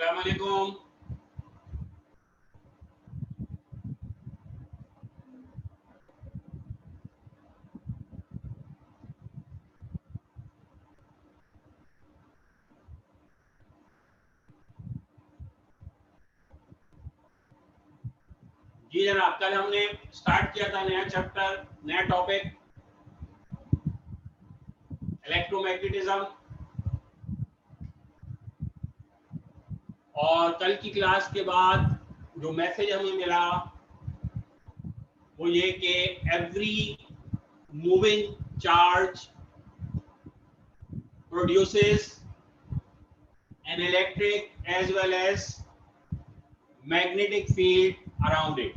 अस्सलाम वालेकुम। जी जनाब, कल हमने स्टार्ट किया था नया चैप्टर, नया टॉपिक इलेक्ट्रोमैग्नेटिज्म, और कल की क्लास के बाद जो मैसेज हमें मिला वो ये कि every moving charge produces an electric as well as magnetic field around it,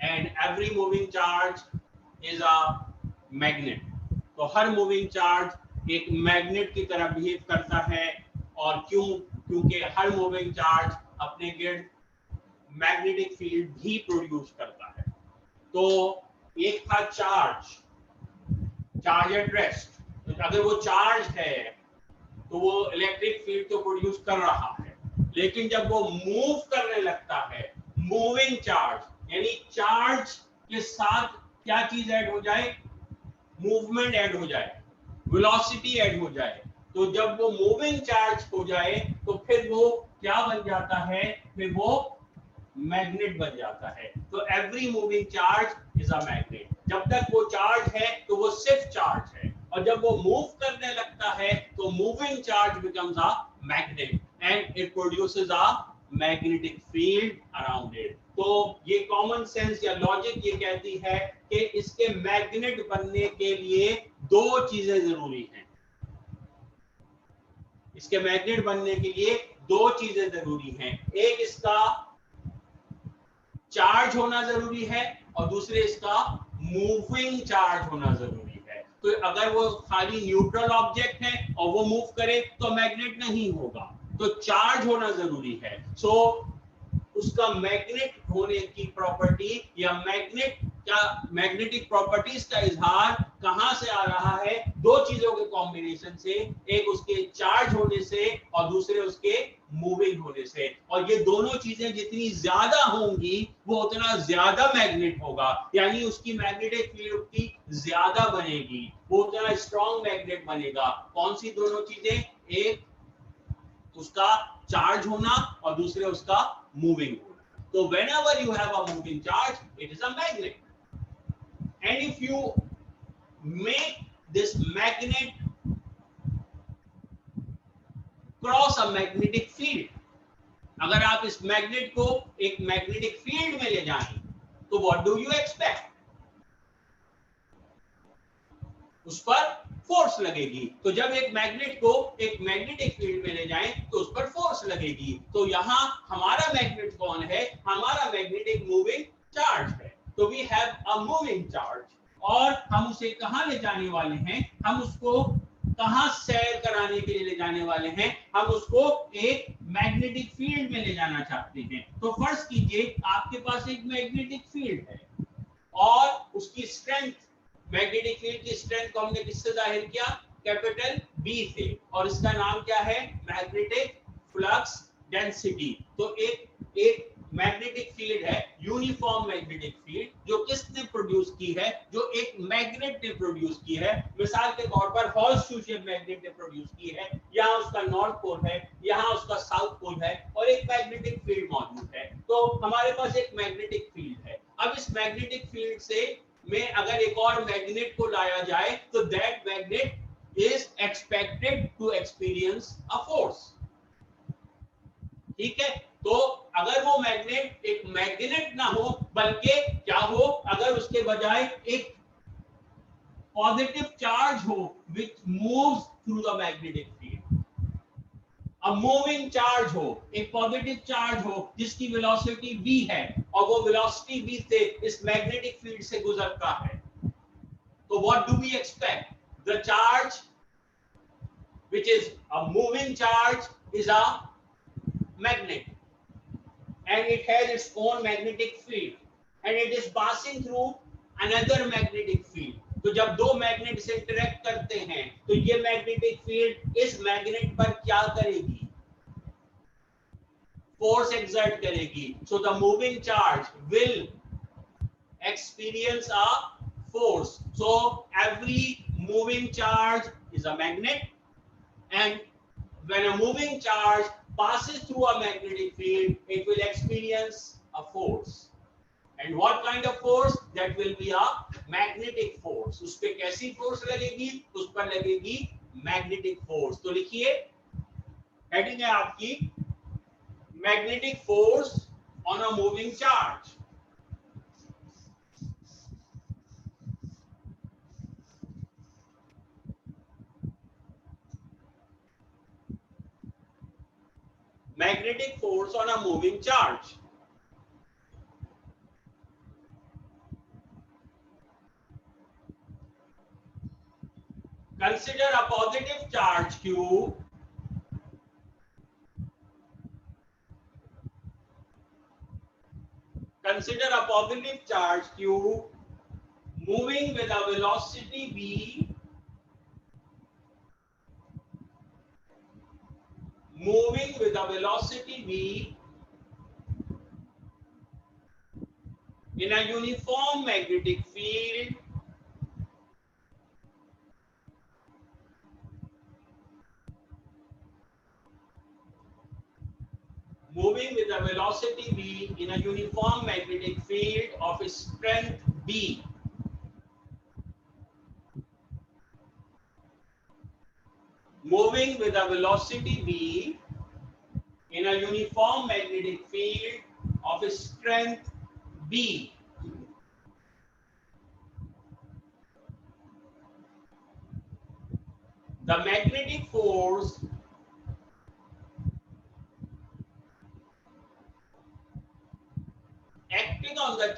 and every moving charge is a magnet. तो हर मूविंग चार्ज एक मैग्नेट की तरह बिहेव करता है, और क्योंकि हर मूविंग चार्ज अपने गिर्द मैग्नेटिक फील्ड भी प्रोड्यूस करता है। तो एक था चार्ज एट रेस्ट, तो अगर वो चार्ज है तो वो इलेक्ट्रिक फील्ड तो प्रोड्यूस कर रहा है, लेकिन जब वो मूव करने लगता है, मूविंग चार्ज यानी चार्ज के साथ क्या चीज ऐड हो जाए, मूवमेंट ऐड हो जाए, वेलोसिटी ऐड हो जाए, तो जब वो मूविंग चार्ज हो जाए तो फिर वो क्या बन जाता है, फिर वो मैग्नेट बन जाता है। तो every moving charge is a magnet. जब तक वो चार्ज है तो वो सिर्फ चार्ज है, और जब वो मूव करने लगता है तो moving charge becomes a magnet and it produces a magnetic field around it. तो ये कॉमन सेंस या लॉजिक ये कहती है कि इसके मैग्नेट बनने के लिए दो चीजें जरूरी हैं। इसके मैग्नेट बनने के लिए दो चीजें जरूरी हैं, एक इसका चार्ज होना जरूरी है और दूसरे इसका मूविंग चार्ज होना जरूरी है। तो अगर वो खाली न्यूट्रल ऑब्जेक्ट है और वो मूव करे तो मैग्नेट नहीं होगा, तो चार्ज होना जरूरी है। सो उसका मैग्नेट होने की प्रॉपर्टी या मैग्नेटिक प्रॉपर्टीज का इजहार कहां से आ रहा है, दो चीजों के कॉम्बिनेशन से, एक उसके चार्ज होने से और दूसरे उसके मूविंग होने से। और ये दोनों चीजें जितनी ज्यादा होंगी वो उतना ज्यादा मैग्नेट होगा, यानी उसकी मैग्नेटिक फील्ड उतनी ज्यादा बनेगी, वो उतना स्ट्रॉन्ग मैग्नेट बनेगा। कौन सी दोनों चीजें, एक उसका चार्ज होना और दूसरे उसका मूविंग होना। तो whenever you have a moving charge, it is a magnet, and if you make this magnet cross a magnetic field, अगर आप इस मैग्नेट को एक मैग्नेटिक फील्ड में ले जाएं तो what do you expect, उस पर फोर्स लगेगी। तो जब एक मैग्नेट को एक मैग्नेटिक फील्ड में ले जाएं तो उस पर फोर्स लगेगी। तो यहाँ हमारा मैग्नेट कौन है, हमारा मैग्नेट एक मूविंग चार्ज है। तो we have a moving charge, और हम उसे कहाँ ले जाने वाले हैं, हम उसको कहाँ सैर कराने के लिए ले जाने वाले हैं, हम उसको एक मैग्नेटिक फील्ड में ले जाना चाहते हैं। तो फर्ज कीजिए आपके पास एक मैग्नेटिक फील्ड है और उसकी स्ट्रेंथ, मैग्नेटिक फील्ड की स्ट्रेंथ को हमने किससे जाहिर किया, कैपिटल बी से, और इसका नाम क्या है, मैग्नेटिक फ्लक्स डेंसिटी। तो एक मैग्नेटिक फील्ड है, यूनिफॉर्म मैग्नेटिक फील्ड, जो किसने प्रोड्यूस की है, जो एक मैग्नेट ने प्रोड्यूस की है। मिसाल के तौर पर हॉर्स शू शेप मैग्नेट ने प्रोड्यूस की है, यहाँ उसका नॉर्थ पोल है, यहाँ उसका साउथ पोल है, और एक मैग्नेटिक फील्ड मौजूद है। तो हमारे पास एक मैग्नेटिक फील्ड है। अब इस मैग्नेटिक फील्ड से में अगर एक और मैग्नेट को लाया जाए तो that magnet is expected to experience a force. ठीक है, तो अगर वो मैग्नेट एक मैग्नेट ना हो बल्कि क्या हो, अगर उसके बजाय एक पॉजिटिव चार्ज हो विच moves through the magnetic field, अब मूविंग चार्ज हो, एक पॉजिटिव चार्ज हो जिसकी वेलोसिटी v है और वो वेलोसिटी v से इस मैग्नेटिक फील्ड से गुजरता है, तो what do we expect, the charge which is a moving charge is a magnet and it has its own magnetic field and it is passing through another magnetic field। तो जब दो magnet से interact करते हैं तो ये magnetic field इस magnet पर क्या करेगी, फोर्स एक्सर्ट करेगी, so the moving charge will experience a force. So every moving charge is a magnet, and when a moving charge passes through a magnetic field, it will experience a force. And what kind of force? That will be a magnetic force. उस पे कैसी force लगेगी? उस पर लगेगी magnetic force. तो लिखिए, heading है आपकी magnetic force on a moving charge. Magnetic force on a moving charge. Consider a positive charge Q moving with a velocity v, in a uniform magnetic field of strength B. Moving with a velocity v in a uniform magnetic field of strength B. The magnetic force acting on the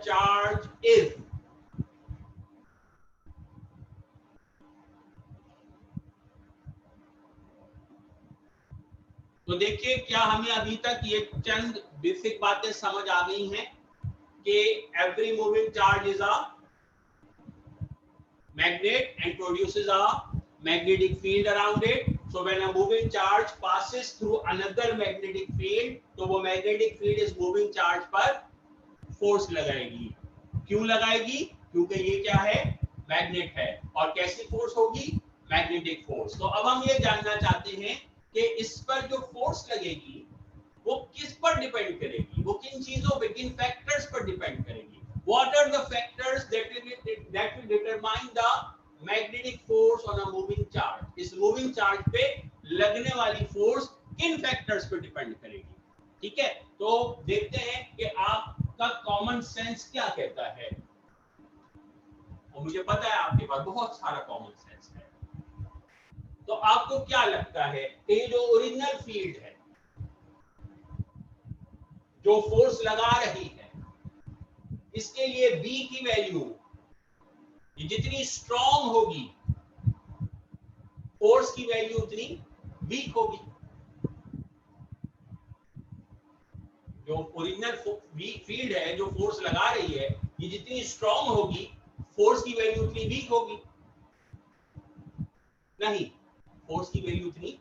charge is तो देखिए, क्या हमें अभी तक ये चंद basic बातें समझ आ गई हैं कि every moving charge is a magnet and produces a magnetic field around it. So when a moving charge passes through another magnetic field, तो वो magnetic field इस moving charge पर force लगाएगी. क्यों लगाएगी? क्योंकि ये क्या है? मैग्नेट है. और कैसी फोर्स होगी? Magnetic force. तो अब हम ये जानना चाहते हैं कि इस पर जो फोर्स लगेगी वो किस पर डिपेंड करेगी, वो किन चीजों पे, किन फैक्टर्स पर डिपेंड करेगी. What are the factors that will determine the magnetic force on a moving charge? इस moving charge पे लगने वाली फोर्स किन फैक्टर्स पर डिपेंड करेगी. ठीक है, तो देखते हैं कि आपका कॉमन सेंस क्या कहता है. और मुझे पता है आपके पास बहुत सारा कॉमन सेंस है. तो आपको क्या लगता है, ये जो ओरिजिनल फील्ड है, जो फोर्स लगा रही है, इसके लिए B की वैल्यू जितनी स्ट्रॉन्ग होगी, फोर्स की वैल्यू उतनी वीक होगी. जो ओरिजिनल फील्ड है, जो फोर्स लगा रही है, ये जितनी स्ट्रॉन्ग होगी, फोर्स की वैल्यू उतनी वीक होगी. नहीं, फोर्स की वैल्यू उतनी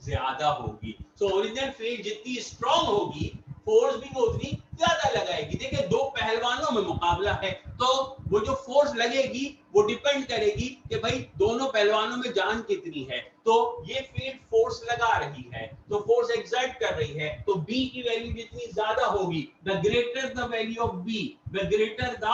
ज्यादा होगी. सो ओरिजिनल फील्ड जितनी स्ट्रॉन्ग होगी, फोर्स भी वो उतनी ज्यादा लगाएगी. देखिए, दो पहलवानों में मुकाबला है, तो वो जो फोर्स लगेगी वो डिपेंड करेगी कि भाई दोनों पहलवानों में जान कितनी है. तो ये फील्ड फोर्स लगा रही है, तो फोर्स एक्सर्ट कर रही है, तो B की वैल्यू जितनी ज्यादा होगी, the greater the value of B, the greater the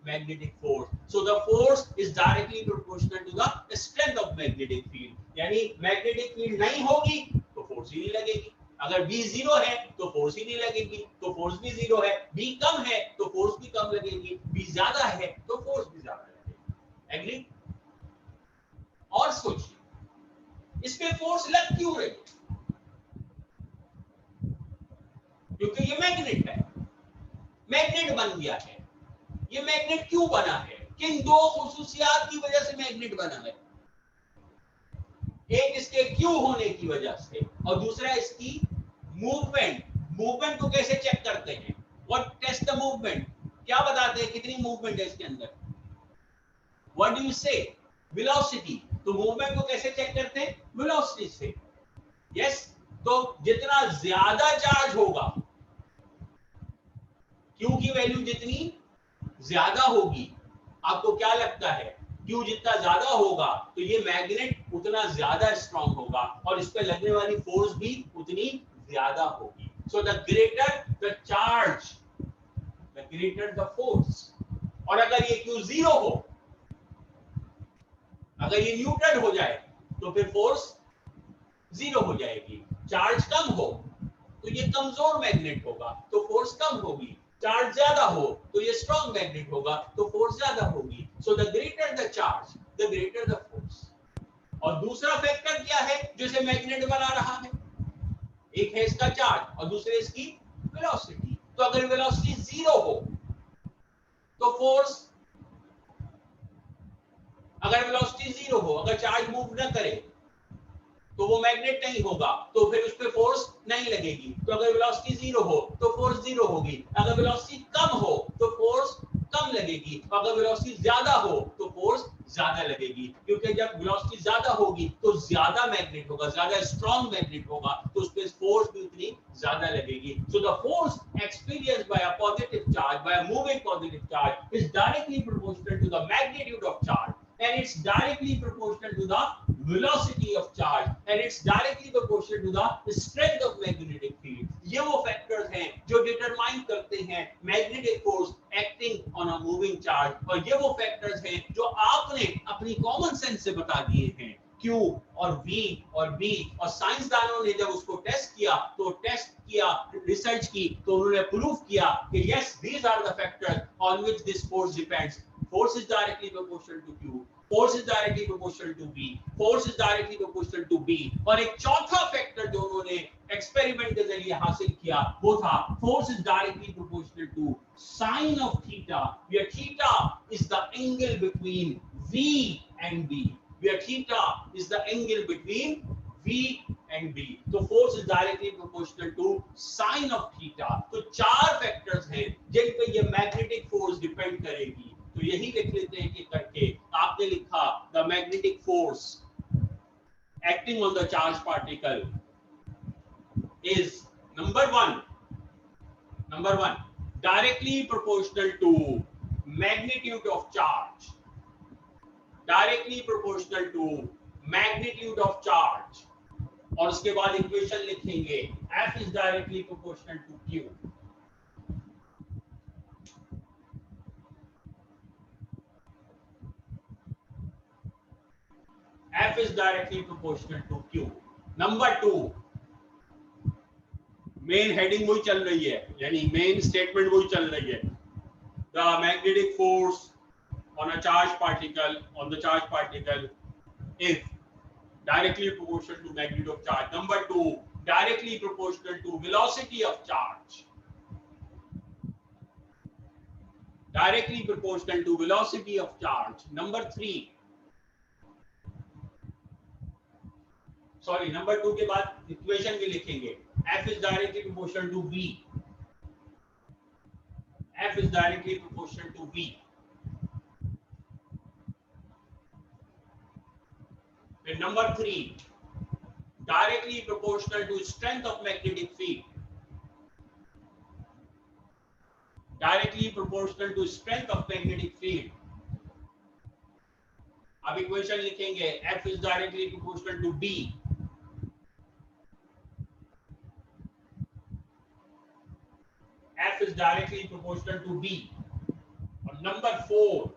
magnetic force. So the force is directly proportional to the strength of magnetic field. यानी magnetic field नहीं होगी तो फोर्स ही नहीं लगेगी. अगर B जीरो है तो फोर्स ही नहीं लगेगी, तो फोर्स भी जीरो है. B कम है तो फोर्स भी कम लगेगी, B ज्यादा है तो फोर्स भी ज्यादा लगेगी. एग्री? और सोचिए, इस पे फोर्स लग क्यों रही? क्योंकि ये मैग्नेट है, मैग्नेट बन गया है. ये मैग्नेट क्यों बना है? किन दो खुसूसियात की वजह से मैग्नेट बना है? एक इसके क्यू होने की वजह से, और दूसरा इसकी मूवमेंट. मूवमेंट को कैसे चेक करते हैं? What test the movement? क्या बताते हैं कितनी मूवमेंट है इसके अंदर? What do you say, velocity. तो मूवमेंट को कैसे चेक करते हैं, वेलोसिटी से। यस, तो जितना ज्यादा चार्ज होगा, क्यू की वैल्यू जितनी ज्यादा होगी, आपको क्या लगता है, क्यू जितना ज्यादा होगा तो ये मैग्नेट उतना ज्यादा स्ट्रांग होगा और इस पे लगने वाली फोर्स भी उतनी ज्यादा होगी। So the greater the charge, the greater the force. और अगर ये क्यू जीरो हो, अगर ये न्यूट्रल हो जाए तो फिर फोर्स जीरो हो जाएगी। चार्ज कम हो तो ये कमजोर मैग्नेट होगा तो फोर्स कम होगी, चार्ज ज्यादा हो तो ये स्ट्रॉन्ग मैग्नेट होगा तो फोर्स ज्यादा होगी। So the greater the charge the greater the force. और दूसरा फैक्टर क्या है जो इसे मैग्नेट बना रहा है, एक है इसका चार्ज और दूसरे इसकी वेलोसिटी। तो अगर वेलोसिटी जीरो हो तो फोर्स, अगर वेलोसिटी जीरो हो, अगर चार्ज मूव न करे तो वो मैग्नेट नहीं होगा, तो फिर उस पे फोर्स नहीं लगेगी। तो अगर वेलोसिटी जीरो हो तो फोर्स जीरो होगी, अगर वेलोसिटी कम हो तो फोर्स कम लगेगी, अगर वेलोसिटी ज्यादा हो तो फोर्स ज्यादा लगेगी। क्योंकि जब वेलोसिटी ज्यादा होगी तो ज्यादा मैग्नेट होगा, ज्यादा स्ट्रॉन्ग मैग्नेट होगा, तो उस पे फोर्स भी उतनी ज्यादा लगेगी। So the force experienced by a positive charge, by a moving positive charge is directly proportional to the magnitude of charge, and it's directly proportional to the velocity of charge, and it's directly proportional to the strength of magnetic field. ये वो factors हैं जो determine करते हैं magnetic force acting on a moving charge, और ये वो factors हैं जो आपने अपनी कॉमन सेंस से बता दिए हैं। Q और V और B, और साइंसदानों ने जब उसको टेस्ट किया तो टेस्ट किया, रिसर्च की, तो उन्होंने प्रूव किया कि yes, these are the factors on which this force depends. Force is directly proportional to Q, force is directly proportional to V, force is directly proportional to B, और एक चौथा factor जो उन्होंने एक्सपेरिमेंट के जरिए हासिल किया वो था force is directly proportional to sin of theta, where theta is the angle between V and B, where theta is the angle between V and B. तो force is directly proportional to sin of theta. तो चार factors हैं जिन पे ये magnetic force depend करेगी। तो यही लिख लेते हैं कि करके आपने लिखा the magnetic force acting on the charge particle is number one directly proportional to magnitude of charge, directly proportional to magnitude of charge. और उसके बाद इक्वेशन लिखेंगे F is directly proportional to Q, F is directly proportional to Q. Number 2, main heading वही चल रही है, यानी main statement वही चल रही है। The magnetic force on a charged particle, on the charged particle is directly proportional to magnitude of charge. Number 2, directly proportional to velocity of charge, directly proportional to velocity of charge. Number 3, sorry, number 2 के बाद equation भी लिखेंगे F is directly proportional to V, F is directly proportional to V. And number 3, directly proportional to strength of magnetic field, directly proportional to strength of magnetic field. अब equation लिखेंगे F is directly proportional to B, F is directly proportional to B. और number 4,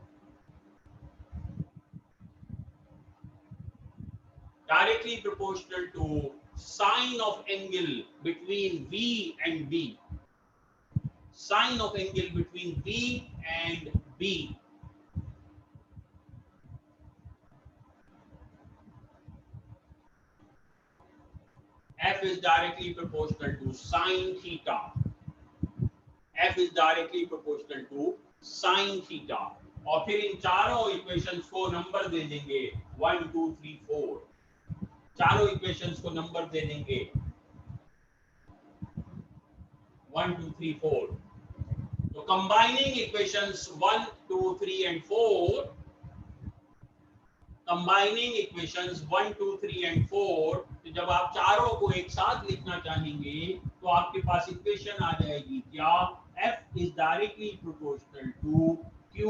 directly proportional to sine of angle between V and B, sine of angle between V and B. F is directly proportional to sine theta, F is directly proportional to sine theta. और फिर इन चारों equations को number दे देंगे 1 2 3 4, चारों equations को number दे देंगे 1 2 3 4। तो combining equations 1 2 3 and 4 combining equations 1 2 3 and 4, तो जब आप चारों को एक साथ लिखना चाहेंगे तो आपके पास इक्वेशन आ जाएगी क्या, f is directly proportional to q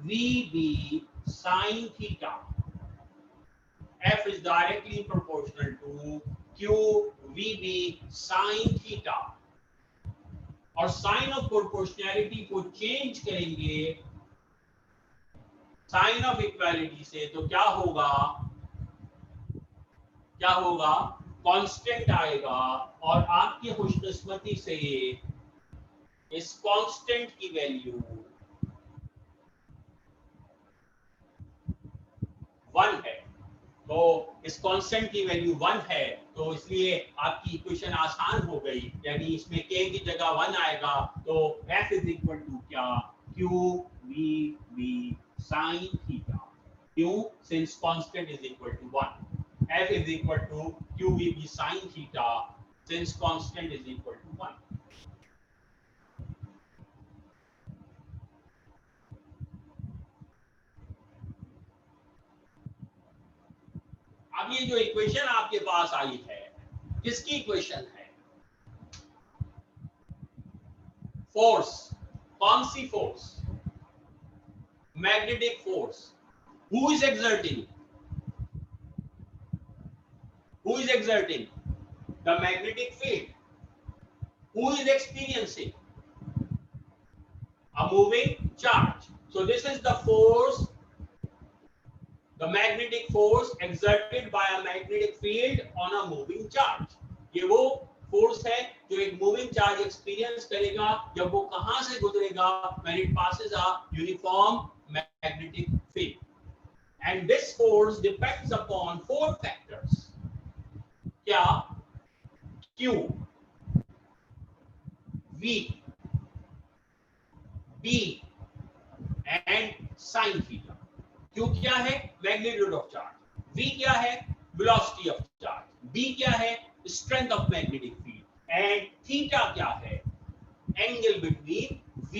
vb sin theta. f is directly proportional to q vb sin theta. और साइन ऑफ प्रोपोर्शनैलिटी को चेंज करेंगे साइन ऑफ इक्वालिटी से, तो क्या होगा, कांस्टेंट आएगा। और आपकी खुशकिस्मती से इस कांस्टेंट की वैल्यू 1 है। तो इस कांस्टेंट की वैल्यू 1 है, तो इसलिए आपकी इक्वेशन आसान हो गई, यानी इसमें k की जगह 1 आएगा, तो f इज इक्वल टू क्या, q v b sin theta. क्यों, since constant is equal to 1, f is equal to q v b sin theta since constant is equal to 1। अब ये जो इक्वेशन आपके पास आई है, किसकी इक्वेशन है, फोर्स। कौन सी force, magnetic force. Who is exerting, the magnetic field. Who is experiencing, a moving charge. So this is the force, the magnetic force exerted by a magnetic field on a moving charge. ये वो force है जो एक moving charge experience करेगा जब वो कहां से गुजरेगा, when it passes a uniform magnetic field. And this force depends upon 4 factors. क्या, Q, V, B and sin theta. Q क्या है, मैग्नीट्यूड ऑफ चार्ज, V क्या है, वेलोसिटी ऑफ चार्ज, B क्या है, strength of magnetic field, and theta क्या है, angle between V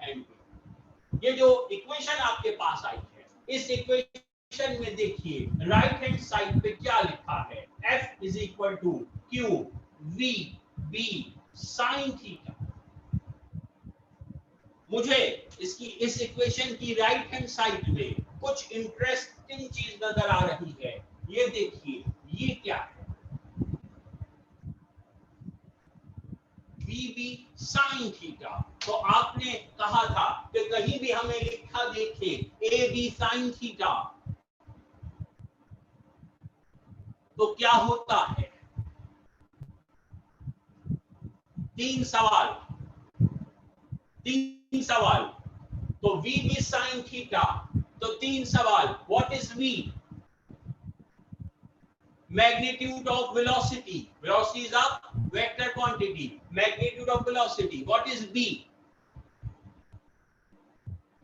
and B। ये जो इक्वेशन आपके पास आई है, इस इक्वेशन में देखिए राइट हैंड साइड पे क्या लिखा है, F is equal to Q V B sin theta. मुझे इसकी इस इक्वेशन की राइट हैंड साइड में कुछ इंटरेस्टिंग चीज नजर आ रही है। ये देखिए, ये क्या है, VB sin थीटा। तो आपने कहा था कि कहीं भी हमें लिखा देखे AB sin थीटा तो क्या होता है, 3 सवाल। तो VB sin थीटा, तो 3 सवाल। What is V, magnitude of velocity, velocity is a vector quantity, magnitude of velocity. What is B,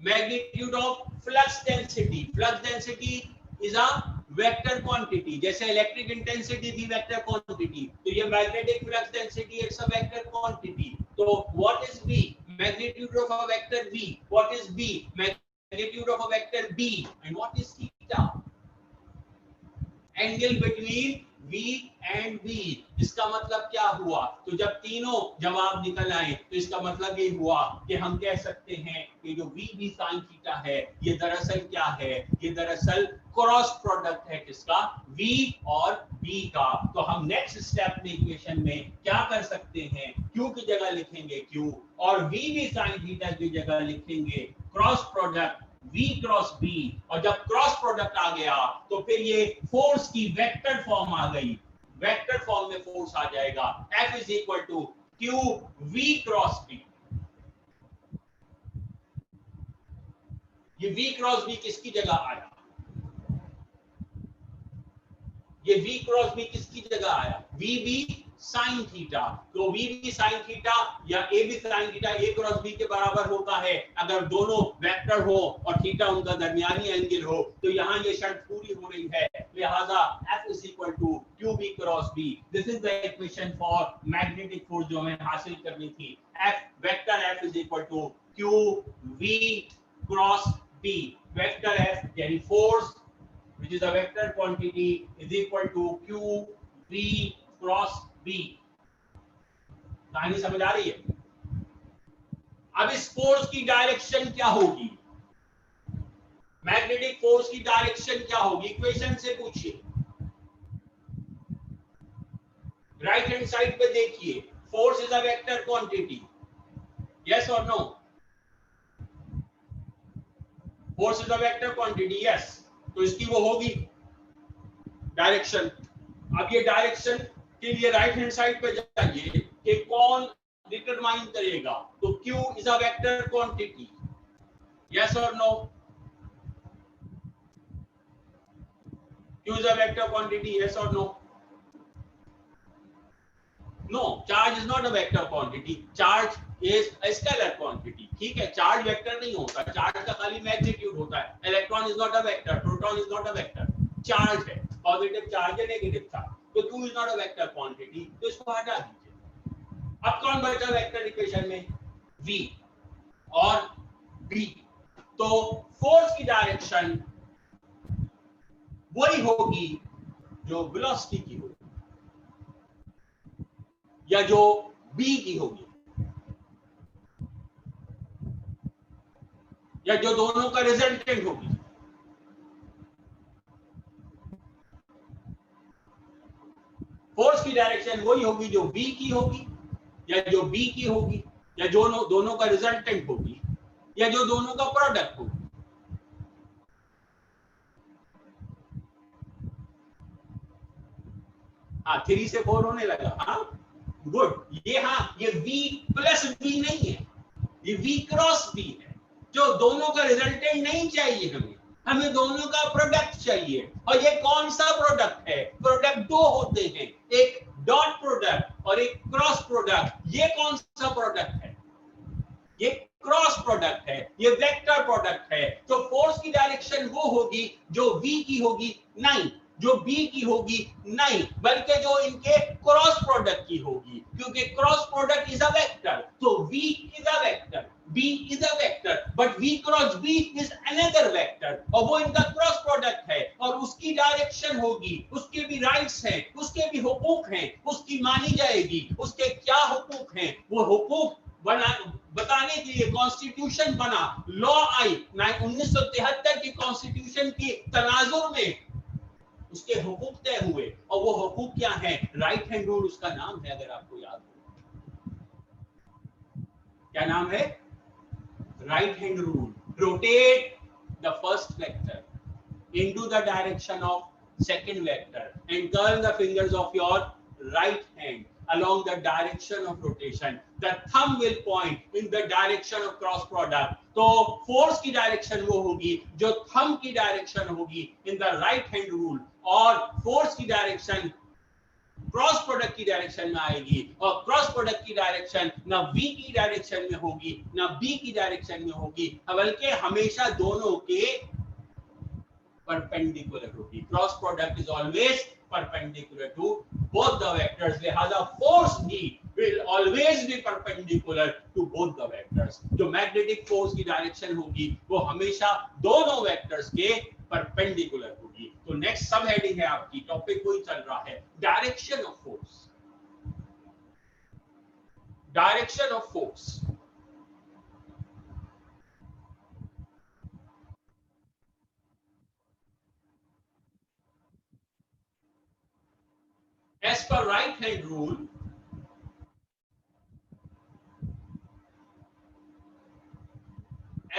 magnitude of flux density, flux density is a vector quantity, जैसे electric intensity भी vector quantity, तो ये magnetic flux density it's a vector quantity. तो what is V, magnitude of a vector V, what is B, magnitude of a vector B, and what is theta, angle between V and B। इसका मतलब क्या हुआ, तो जब तीनों जवाब निकल आए तो इसका मतलब ये हुआ कि हम कह सकते हैं कि जो VB sin थीटा है ये दरअसल क्या है, ये दरअसल क्रॉस प्रोडक्ट है किसका, V और B का। तो हम नेक्स्ट स्टेप में इक्वेशन में क्या कर सकते हैं, Q की जगह लिखेंगे Q और VB sin थीटा की जगह लिखेंगे cross product V cross B। और जब क्रॉस प्रोडक्ट आ गया तो फिर ये फोर्स की वेक्टर फॉर्म आ गई, वेक्टर फॉर्म में फोर्स आ जाएगा F is equal to Q V cross B। ये V क्रॉस B किसकी जगह आया, ये V क्रॉस B किसकी जगह आया, VB sin थीटा। तो VB sin थीटा या AB sin theta A cross B के बराबर होता है अगर दोनों वेक्टर हो और थीटा उनका दरमियानी एंगल हो। तो यहाँ ये शर्त पूरी हो रही है, लिहाजा F is equal to QB cross B। This is the equation for magnetic force जो हमें हासिल करनी थी। F vector F is equal to QV cross B। Vector F यानी force which is a vector quantity, is equal to q v cross b। कहानी समझ आ रही है? अब इस फोर्स की डायरेक्शन क्या होगी, मैग्नेटिक फोर्स की डायरेक्शन क्या होगी, इक्वेशन से पूछिए। राइट हैंड साइड पे देखिए, force is a vector quantity, yes और no? Force is a vector quantity, yes. तो इसकी वो होगी डायरेक्शन। अब ये डायरेक्शन के लिए राइट हैंड साइड पे जाइए कि कौन डिटरमाइन करेगा, तो Q is a vector quantity, yes और no? Q is a vector quantity, yes or no? No, charge is not a vector quantity. Charge is a scalar quantity. ठीक है, charge vector नहीं होता, चार्ज का खाली magnitude होता है। Electron is not a vector, proton is not a vector, charge है, positive charge है, नेगेटिव चार्ज। तो Q is not a vector quantity, तो इसको हटा दीजिए। अब कौन बचा वेक्टर इक्वेशन में? V और B। तो फोर्स की डायरेक्शन वही होगी जो वेलोसिटी की होगी या जो b की होगी, या जो दोनों का रिजल्टेंट होगी। फोर्स की डायरेक्शन वही होगी जो b की होगी, या जो b की होगी, या जो दोनों का रिजल्टेंट होगी, या जो दोनों का प्रोडक्ट होगी। हाँ, 3 से 4 होने लगा। हाँ गुड। ये हाँ, ये v प्लस b नहीं है, ये v क्रॉस b है। जो दोनों का रिजल्टेंट नहीं चाहिए हमें, हमें दोनों का प्रोडक्ट चाहिए। और ये कौन सा प्रोडक्ट है? प्रोडक्ट दो होते हैं, एक डॉट प्रोडक्ट और एक क्रॉस प्रोडक्ट। ये कौन सा प्रोडक्ट है? ये क्रॉस प्रोडक्ट है, ये वेक्टर प्रोडक्ट है। तो फोर्स की डायरेक्शन वो होगी जो v की होगी नहीं, जो b की होगी नहीं, बल्कि जो इनके क्रॉस प्रोडक्ट की होगी, क्योंकि cross product is a vector. तो v is a vector, b is a vector, but v cross b is another vector, और वो इनका क्रॉस प्रोडक्ट है। और उसकी डायरेक्शन होगी, उसके भी राइट्स हैं, उसके भी हुकूक हैं, उसकी मानी जाएगी। उसके क्या हुकूक हैं? वो हुकूक बताने के लिए कॉन्स्टिट्यूशन बना, लॉ आई 1973 की कॉन्स्टिट्यूशन की तनाजुर में उसके हुकूक तय हुए। और वो हुकूक क्या है? राइट हैंड रूल उसका नाम है, अगर आपको याद हो। क्या नाम है? Right hand rule. Rotate the first vector into the direction of second vector and curl the fingers of your right hand along the direction of rotation. The thumb will point in the direction of cross product. तो force की direction वो होगी जो thumb की direction होगी in the right hand rule, और force की direction cross product की डायरेक्शन में आएगी। और क्रॉस प्रोडक्ट की डायरेक्शन ना v की डायरेक्शन में होगी ना b की डायरेक्शन में होगी, बल्कि हमेशा दोनों के perpendicular होगी। Cross product is always perpendicular to both the vectors, लिहाजा फोर्स भी will always be perpendicular to both the vectors। जो मैग्नेटिक फोर्स की डायरेक्शन होगी वो हमेशा दोनों वेक्टर्स के परपेंडिकुलर होगी। तो नेक्स्ट सब हेडिंग है आपकी, टॉपिक वही चल रहा है, direction of force. Direction of force. As per right hand rule,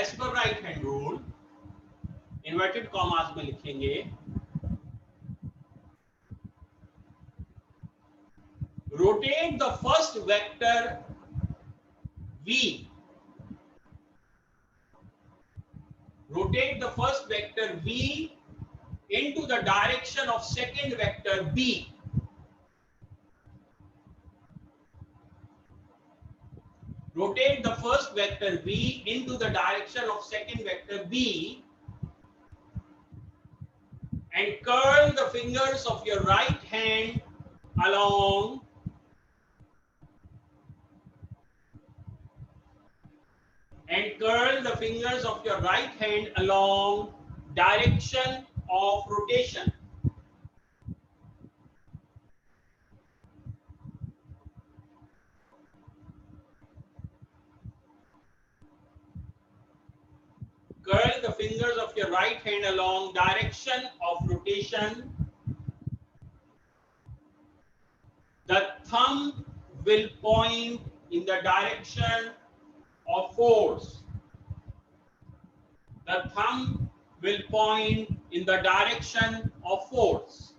as per right hand rule, inverted commas में लिखेंगे, rotate the first vector v, rotate the first vector v into the direction of second vector b, rotate the first vector v into the direction of second vector b and curl the fingers of your right hand along direction of rotation. Curl the fingers of your right hand along direction of rotation. The thumb will point in the direction of force. The thumb will point in the direction of force.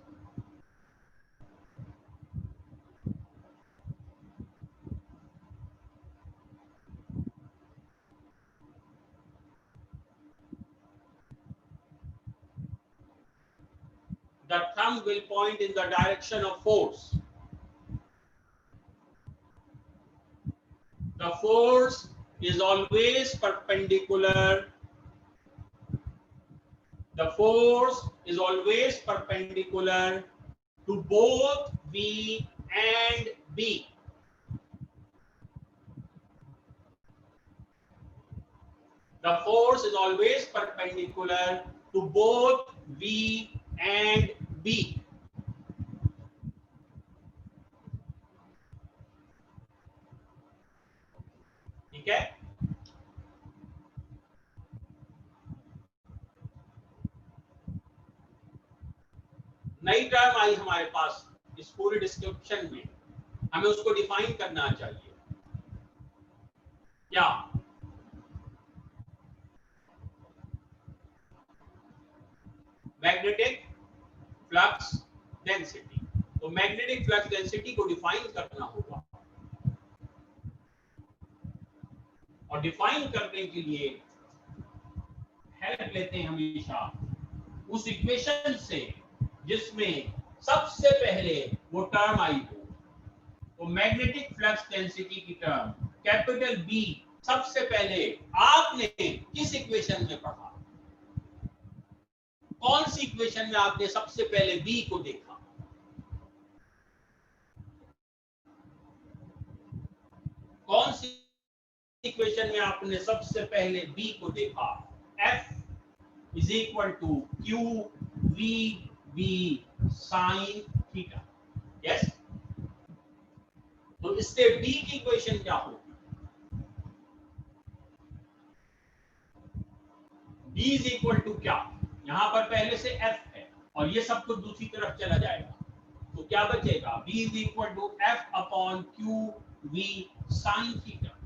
The thumb will point in the direction of force. The force is always perpendicular. The force is always perpendicular to both V and B. The force is always perpendicular to both V and B. ठीक है? नई term आई हमारे पास इस पूरे description में, हमें उसको define करना चाहिए। क्या? Magnetic flux density. तो मैग्नेटिक फ्लक्स डेंसिटी को डिफाइन करना होगा, और डिफाइन करने के लिए हेल्प लेते हैं हमेशा उस इक्वेशन से जिसमें सबसे पहले वो टर्म आई हो। तो मैग्नेटिक फ्लक्स डेंसिटी की टर्म कैपिटल बी सबसे पहले आपने किस इक्वेशन में पढ़ा? कौन सी इक्वेशन में आपने सबसे पहले बी को देखा? कौन सी इक्वेशन में आपने सबसे पहले बी को देखा? F is equal to Q V B sine theta. Yes, तो इससे बी की इक्वेशन क्या होगी? B इज इक्वल टू क्या? यहां पर पहले से F है और ये सब कुछ दूसरी तरफ चला जाएगा, तो क्या बचेगा? B is equal to F upon Q V sine theta.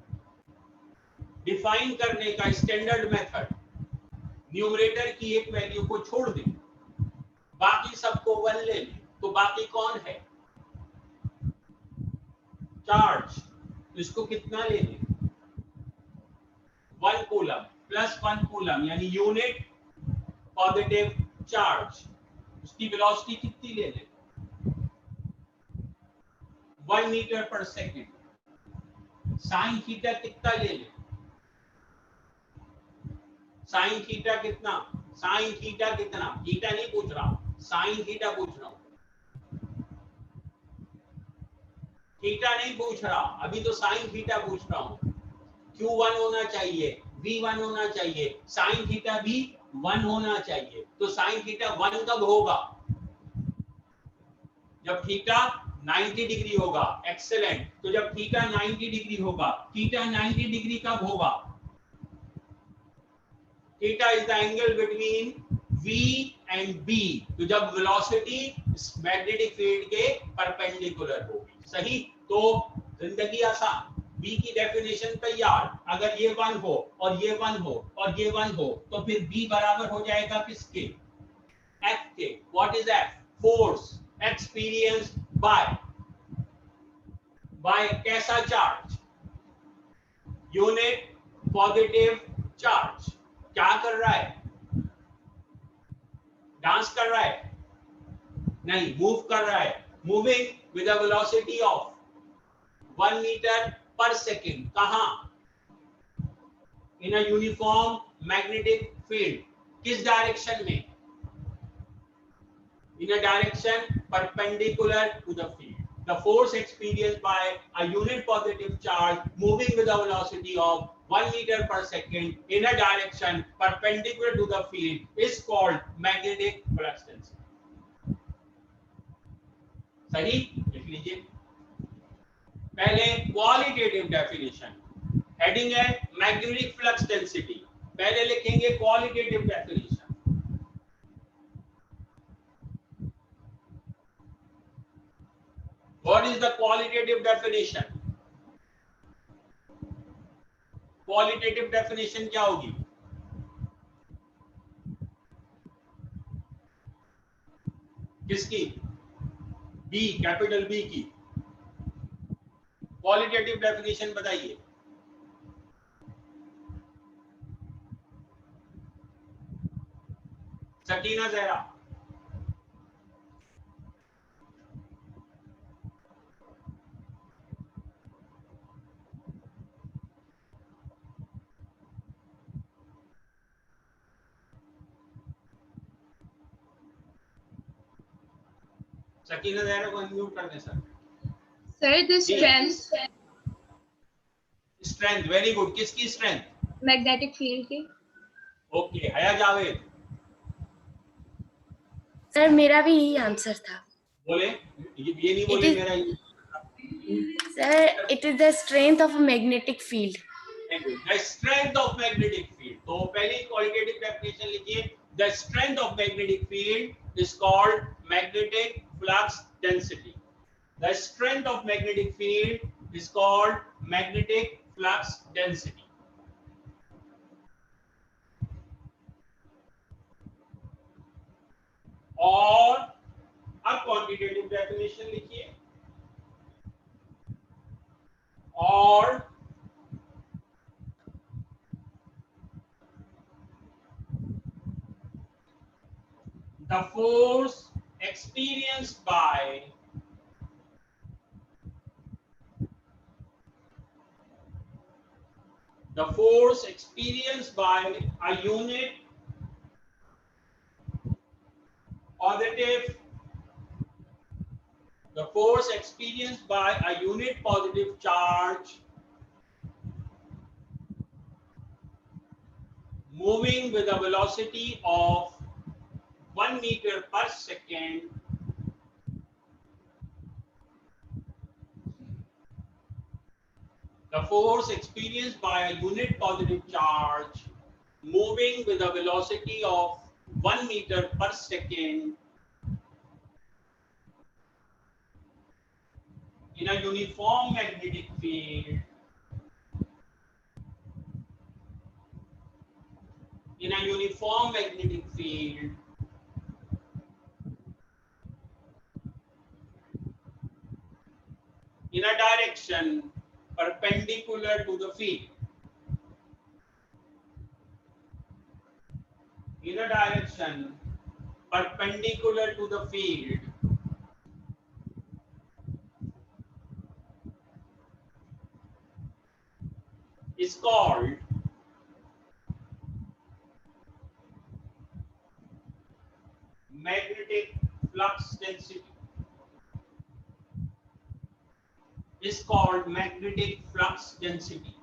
Define करने का स्टैंडर्ड मेथड, न्यूमरेटर की एक वैल्यू को छोड़ दें, बाकी सबको 1 ले लें, तो बाकी कौन है? चार्ज। तो इसको कितना ले लें? 1 कूलम प्लस 1 कूलम यानी यूनिट पॉजिटिव चार्ज। उसकी वेलोसिटी कितनी ले लें? 1 metre per second. Sine theta कितना ले लें? साइन थीटा कितना? साइन थीटा कितना? थीटा नहीं पूछ रहा, साइन थीटा पूछ रहा हूं। थीटा नहीं पूछ रहा, अभी तो साइन थीटा पूछ रहा हूं। Q1 होना चाहिए, V1 होना चाहिए, साइन थीटा भी 1 होना चाहिए। तो साइन थीटा 1 कब होगा? जब थीटा 90 डिग्री होगा। एक्सेलेंट। तो जब थीटा 90 डिग्री होगा, थीटा 90 डिग्री कब होगा? Theta is the angle between V and B। तो जब वेलोसिटी मैग्नेटिक फील्ड के परपेंडिकुलर होगी। सही? तो जिंदगी आसान। B की डेफिनेशन तैयार। अगर ये 1 हो और ये 1 हो और ये 1 हो तो फिर B बराबर हो जाएगा किसके? F के। What is F? Force experienced bye कैसा चार्ज? Unit positive charge. क्या कर रहा है? डांस कर रहा है? नहीं, मूव कर रहा है। Moving with a velocity of 1 metre per second. कहां? In a uniform magnetic field. किस डायरेक्शन में? In a direction perpendicular to the field. the force experienced by a unit positive charge moving with a velocity of 1 meter per second in a direction perpendicular to the field is called magnetic flux density. सही लिख लीजिए। पहले qualitative definition, heading है magnetic flux density, पहले लिखेंगे qualitative definition. What is the qualitative definition? Qualitative definition क्या होगी? किसकी? B, कैपिटल B की। क्वालिटेटिव डेफिनेशन बताइए। सकीना जहरा। सकीना जहरा को अनम्यूट कर दें sir. Sir the strength, strength, very good. किसकी स्ट्रेंथ? मैग्नेटिक फील्ड की। ओके, हया जावेद। सर मेरा भी यही आंसर था। बोले, ये नहीं बोले मेरा ही। Sir it is the strength of a magnetic field. The strength of magnetic field. तो पहली qualitative definition लिखिए। The strength of magnetic field is called magnetic flux density. The strength of magnetic field is called magnetic flux density. और अब quantitative definition लिखिए। और the force experienced by a unit positive, the force experienced by a unit positive charge moving with a velocity of 1 meter per second the force experienced by a unit positive charge moving with a velocity of 1 meter per second in a uniform magnetic field in a direction perpendicular to the field. In a direction perpendicular to the field is called magnetic flux density. Is called magnetic flux density.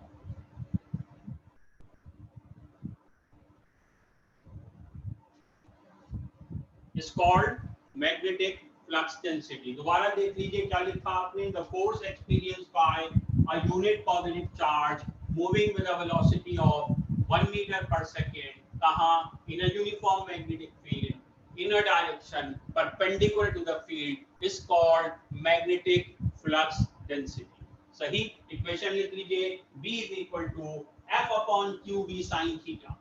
Is called magnetic flux density. दोबारा देख लीजिए क्या लिखा आपने। The force experienced by a unit positive charge moving with a velocity of 1 meter per second. कहाँ? In a uniform magnetic field in a direction perpendicular to the field is called magnetic flux density. सही। Equation लिख लीजिए। B is equal to F upon Q V sin theta.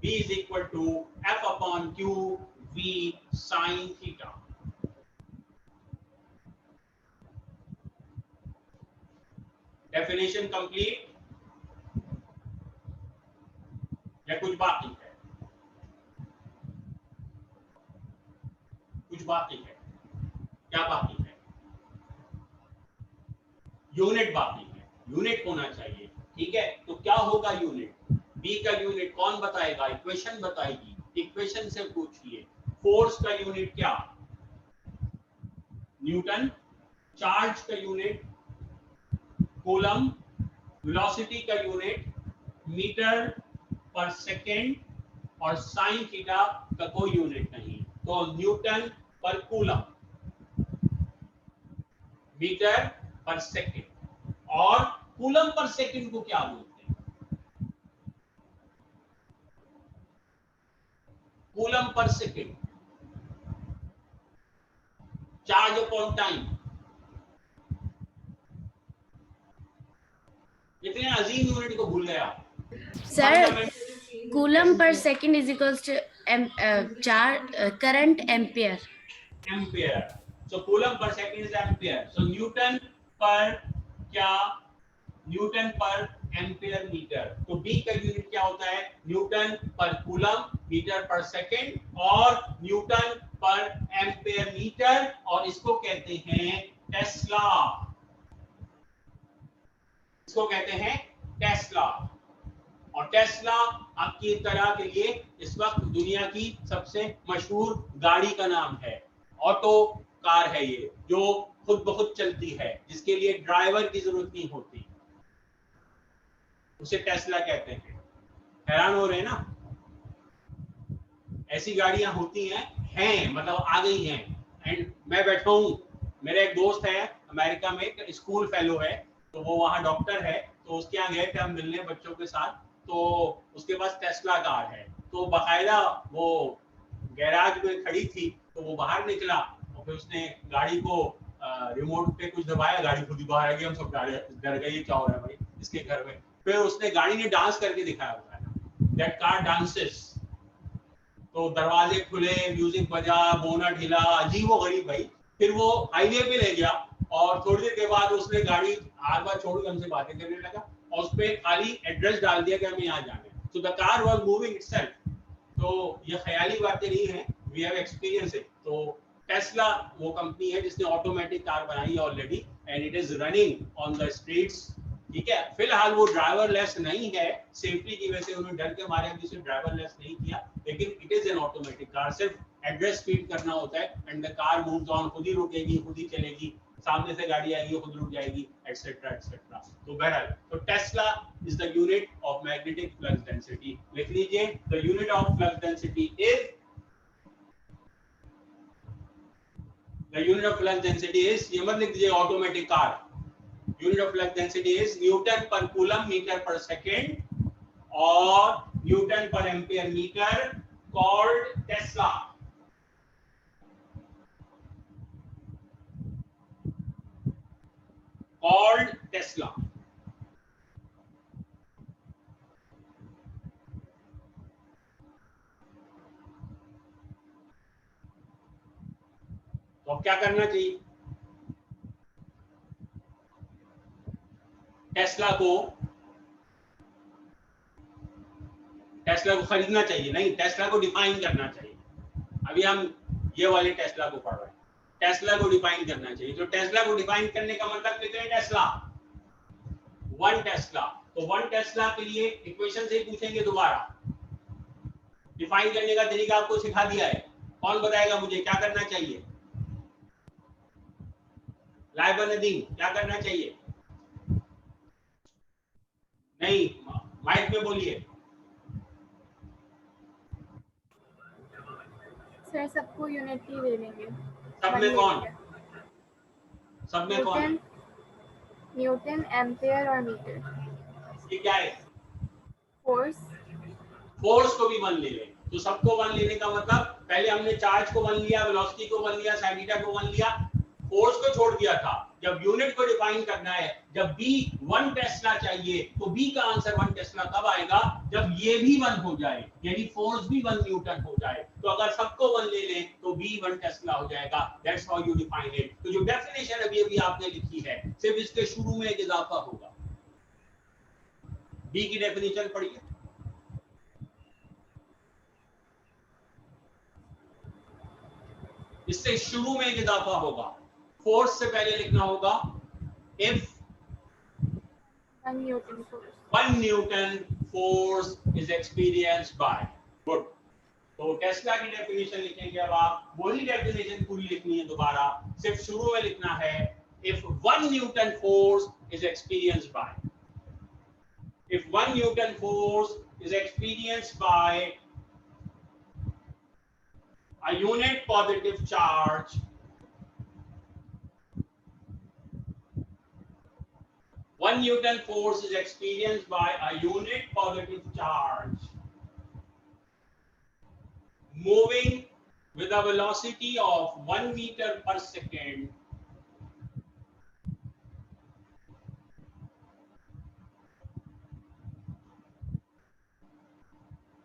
B is equal to F upon Q V sin theta. Definition complete? या कुछ बाकी है? कुछ बाकी है? क्या बाकी है? यूनिट बाकी है। यूनिट होना चाहिए, ठीक है। तो क्या होगा यूनिट? बी का यूनिट कौन बताएगा? इक्वेशन बताएगी। इक्वेशन से पूछिए। फोर्स का यूनिट क्या? न्यूटन। चार्ज का यूनिट, कूलम, वेलोसिटी का यूनिट मीटर पर सेकेंड, और साइन थीटा का कोई यूनिट नहीं। तो Newton per coulomb, metre per second, और कूलम पर सेकेंड को क्या बोलते हैं? Coulomb per second, charge upon time. इतने अजीम यूनिट को भूल गया sir coulomb per second is equals to current ampere. Ampere. So coulomb per second is ampere. So newton per क्या? Newton per ampere metre. तो बी का unit क्या होता है? Newton per coulomb metre per second, और newton per ampere metre, और इसको कहते हैं टेस्ला। इसको कहते हैं टेस्ला। और टेस्ला आपकी तरह के लिए इस वक्त दुनिया की सबसे मशहूर गाड़ी का नाम है। ऑटो कार है ये, जो खुद ब खुद चलती है, जिसके लिए ड्राइवर की जरूरत नहीं होती, उसे टेस्ला कहते हैं। हैरान हो रहे हैं ना? ऐसी गाड़ियां होती हैं मतलब आ गई हैं। एंड मैं बैठा हूँ, मेरा एक दोस्त है अमेरिका में, एक स्कूल फेलो है, तो वो वहाँ डॉक्टर है, तो उसके यहाँ गए थे हम मिलने बच्चों के साथ। तो उसके पास टेस्ला कार है, तो बाकायदा वो गैराज में खड़ी थी, तो वो बाहर निकला और फिर उसने गाड़ी को रिमोट पे कुछ दबाया, गाड़ी खुद ही बाहर आ गई। हम सब डर गए, क्या हो रहा है भाई इसके घर में। फिर उसने गाड़ी ने डांस करके दिखाया हुआ है, दैट कार डांसेस। तो दरवाजे खुले, म्यूजिक बजा, बोनट हिला, अजीबोगरीब भाई। फिर वो हाईवे पे ले गया, और थोड़ी देर के बाद उसने गाड़ी आग बार छोड़ के हमसे बातें करने लगा, और उस पर खाली एड्रेस डाल दिया कि हमें यहाँ जाना है। So the car was moving itself. तो ये ख्याली बातें नहीं है, वी हैव एक्सपीरियंस इट। तो टेस्ला वो कंपनी है जिसने ऑटोमेटिक कार बनाई है already, and it is running on the streets. ठीक है, फिलहाल वो ड्राइवरलेस नहीं है, सेफ्टी की वजह से उन्होंने डर के मारे उसे ड्राइवरलेस नहीं किया, लेकिन it is an automatic car. सिर्फ एड्रेस फीड करना होता है, and the car moves on, खुद ही रुकेगी, खुद ही चलेगी, सामने से गाड़ी आएगी, खुद रुक जाएगी, एटसेट्रा एटसेट्रा। तो बहरहाल, तो Tesla is the unit of magnetic flux density. लिख लीजिए, the unit of flux density is, the unit of flux density is, ये मत लिख दीजिए automatic car, unit of flux density is newton per coulomb metre per second, और newton per ampere metre, called tesla. called tesla. तो अब क्या करना चाहिए? टेस्ला को खरीदना चाहिए? नहीं, टेस्ला को डिफाइन करना चाहिए। अभी हम ये वाले टेस्ला को पढ़ रहे हैं, टेस्ला को डिफाइन करना चाहिए। तो टेस्ला को डिफाइन करने का मतलब लिख रहे हैं टेस्ला, वन टेस्ला। तो वन टेस्ला के लिए इक्वेशन से ही पूछेंगे दोबारा। डिफाइन करने का तरीका आपको सिखा दिया है, कौन बताएगा मुझे क्या करना चाहिए? लाइबा नदीम, क्या करना चाहिए? नहीं, माइक में बोलिए। सर सबको यूनिट ही दे देंगे। सब में कौन? सब में कौन? न्यूटन, एम्पियर और मीटर। ये क्या है? फोर्स। फोर्स को भी वन ले लें। तो सबको वन लेने का मतलब, पहले हमने चार्ज को वन लिया, वेलोसिटी को वन लिया, साइन थीटा को वन लिया, फोर्स को छोड़ दिया था। जब यूनिट को डिफाइन करना है, जब बी 1 टेस्ला चाहिए, तो बी का आंसर 1 टेस्ला कब आएगा? जब ये भी 1 हो जाए, यानी फोर्स भी 1 न्यूटन हो जाए। तो अगर सबको 1 ले लें तो बी 1 टेस्ला हो जाएगा। That's how you define it. तो जो डेफिनेशन अभी आपने लिखी है, सिर्फ इसके शुरू में एक इजाफा होगा। बी की डेफिनेशन पढ़िए। इससे शुरू में एक इजाफा होगा। फोर्स से पहले लिखना होगा if 1 Newton force is experienced bye. Good. तो टेस्ला की डेफिनेशन लिखेंगे। अब आप वही डेफिनेशन पूरी लिखनी है दोबारा, सिर्फ शुरू में लिखना है if 1 Newton force is experienced by, if 1 Newton force is experienced by a unit positive charge, one Newton force is experienced by a unit positive charge moving with a velocity of 1 meter per second,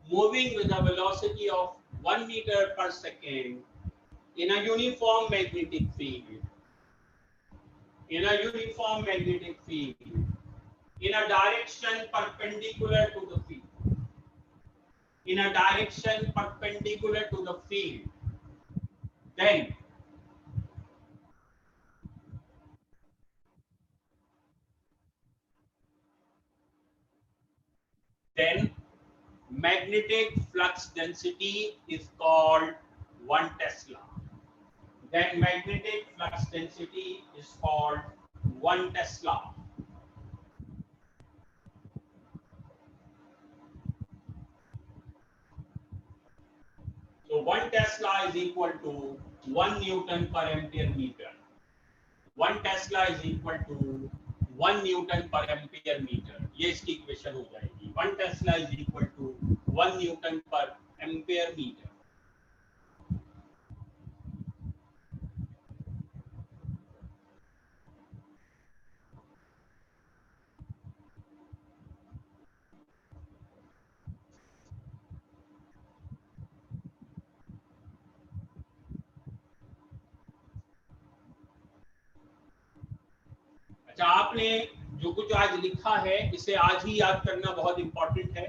moving with a velocity of 1 meter per second in a uniform magnetic field, in a uniform magnetic field, in a direction perpendicular to the field, in a direction perpendicular to the field, then magnetic flux density is called 1 Tesla. Then magnetic flux density is called 1 Tesla. So 1 Tesla is equal to 1 Newton per ampere meter. 1 Tesla is equal to 1 Newton per ampere meter. ये इसकी equation हो जाएगी. 1 Tesla is equal to 1 Newton per ampere meter. अच्छा, आपने जो कुछ आज लिखा है इसे आज ही याद करना बहुत इंपॉर्टेंट है.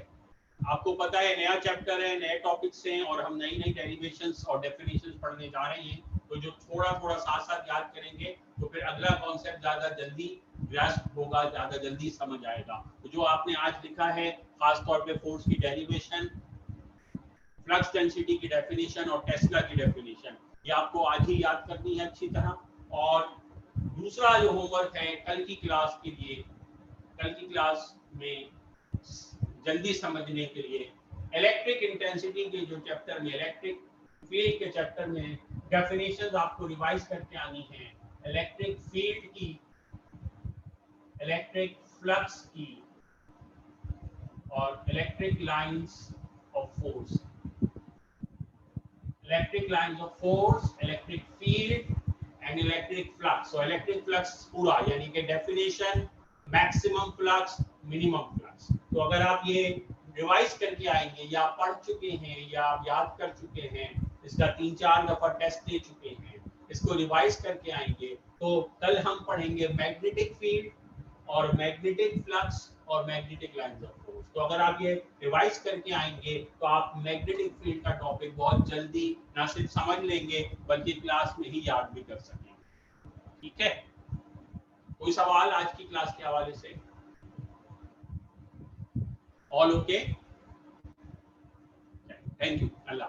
आपको पता है नया चैप्टर है, नए टॉपिक्स हैं और हम नई नई डेरिवेशंस और डेफिनेशंस पढ़ने जा रहे हैं. तो जो थोड़ा थोड़ा साथ साथ याद करेंगे तो फिर अगला कॉन्सेप्ट ज्यादा जल्दी ग्रास्प होगा, ज्यादा जल्दी समझ आएगा. तो जो आपने आज लिखा है खास तौर पे फोर्स की डेरिवेशन, फ्लक्स डेंसिटी की डेफिनेशन और टेस्ला की डेफिनेशन, ये आपको आज ही याद करनी है अच्छी तरह. और दूसरा जो होमवर्क है कल की क्लास के लिए, कल की क्लास में जल्दी समझने के लिए इलेक्ट्रिक इंटेंसिटी के जो चैप्टर में, इलेक्ट्रिक फील्ड के चैप्टर में डेफिनेशंस आपको रिवाइज करके आनी है. इलेक्ट्रिक फील्ड की, इलेक्ट्रिक फ्लक्स की और electric lines of force, electric lines of force, electric field and electric flux. तो इलेक्ट्रिक फ्लक्स पूरा यानी कि definition, maximum flux, minimum flux. तो अगर आप ये रिवाइज करके आएंगे या पढ़ चुके हैं या आप याद कर चुके हैं, इसका 3-4 दफा टेस्ट दे चुके हैं, इसको रिवाइज करके आएंगे तो कल हम पढ़ेंगे मैग्नेटिक फील्ड और मैग्नेटिक फ्लक्स और मैग्नेटिक लाइंस ऑफ फोर्स. तो अगर आप ये रिवाइज करके आएंगे तो आप मैग्नेटिक फील्ड का टॉपिक बहुत जल्दी ना सिर्फ समझ लेंगे बल्कि क्लास में ही याद भी कर सकेंगे. ठीक है, कोई सवाल आज की क्लास के हवाले से? All okay? Thank you. Allah.